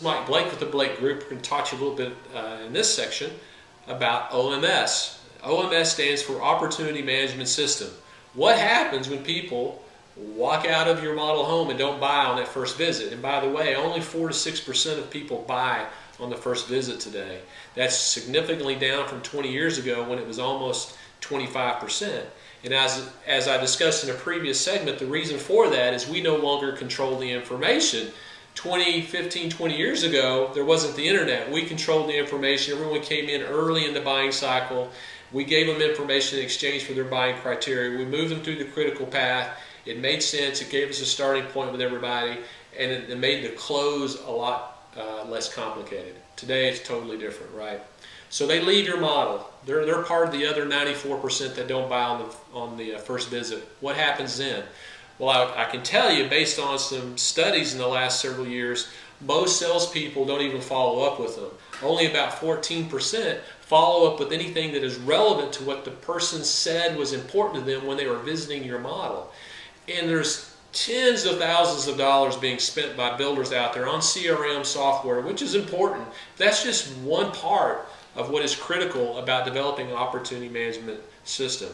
Mike Blake with the Blake Group. We're going to talk to you a little bit in this section about OMS. OMS stands for Opportunity Management System. What happens when people walk out of your model home and don't buy on that first visit? And by the way, only 4 to 6% of people buy on the first visit today. That's significantly down from 20 years ago when it was almost 25%. And as I discussed in a previous segment, the reason for that is we no longer control the information. 15, 20 years ago, there wasn't the internet. We controlled the information. Everyone came in early in the buying cycle. We gave them information in exchange for their buying criteria. We moved them through the critical path. It made sense. It gave us a starting point with everybody, and it made the close a lot less complicated. Today, it's totally different, right? So they leave your model. They're part of the other 94% that don't buy on the first visit. What happens then? Well, I can tell you, based on some studies in the last several years, most salespeople don't even follow up with them. Only about 14% follow up with anything that is relevant to what the person said was important to them when they were visiting your model. And there's tens of thousands of dollars being spent by builders out there on CRM software, which is important. That's just one part of what is critical about developing an opportunity management system.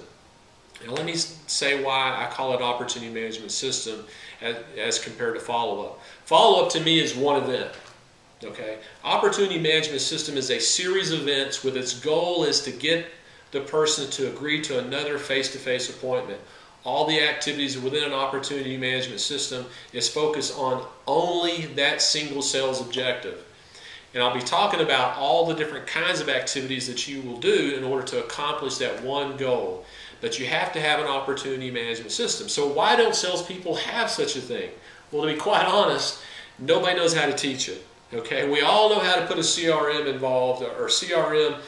Now let me say why I call it opportunity management system as compared to follow-up. Follow-up to me is one event. Okay? Opportunity management system is a series of events with its goal is to get the person to agree to another face-to-face appointment. All the activities within an opportunity management system is focused on only that single sales objective. And I'll be talking about all the different kinds of activities that you will do in order to accomplish that one goal. But you have to have an opportunity management system. So why don't salespeople have such a thing? Well, to be quite honest, nobody knows how to teach it. Okay, we all know how to put a CRM involved or CRM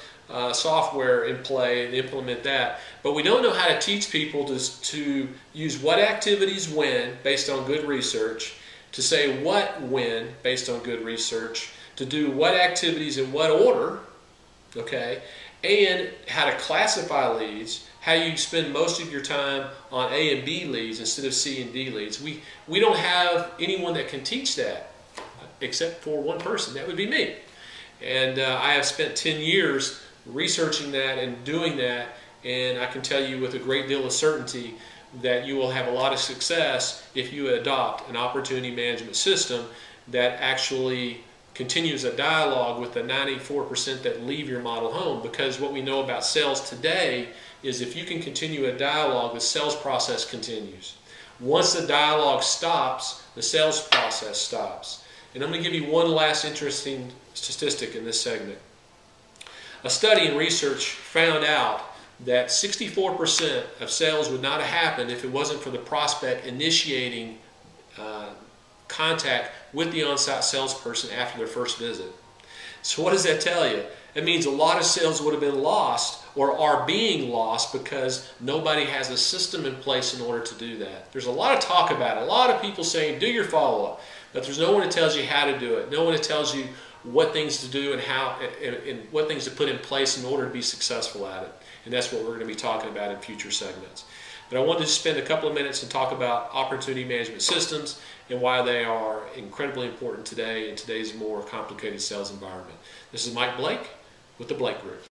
software in play and implement that, but we don't know how to teach people to use what activities when based on good research, to say what when based on good research, to do what activities in what order, okay, and how to classify leads, how you spend most of your time on A and B leads instead of C and D leads. We don't have anyone that can teach that except for one person. That would be me. And I have spent 10 years researching that and doing that, and I can tell you with a great deal of certainty that you will have a lot of success if you adopt an opportunity management system that actually continues a dialogue with the 94% that leave your model home. Because what we know about sales today is if you can continue a dialogue, the sales process continues. Once the dialogue stops, the sales process stops. And I'm going to give you one last interesting statistic in this segment. A study and research found out that 64% of sales would not have happened if it wasn't for the prospect initiating contact with the on-site salesperson after their first visit. So what does that tell you? It means a lot of sales would have been lost or are being lost because nobody has a system in place in order to do that. There's a lot of talk about it. A lot of people saying, do your follow-up, but there's no one that tells you how to do it. No one that tells you what things to do and how and what things to put in place in order to be successful at it. And that's what we're going to be talking about in future segments. But I wanted to spend a couple of minutes and talk about opportunity management systems and why they are incredibly important today in today's more complicated sales environment. This is Mike Blake with the Blake Group.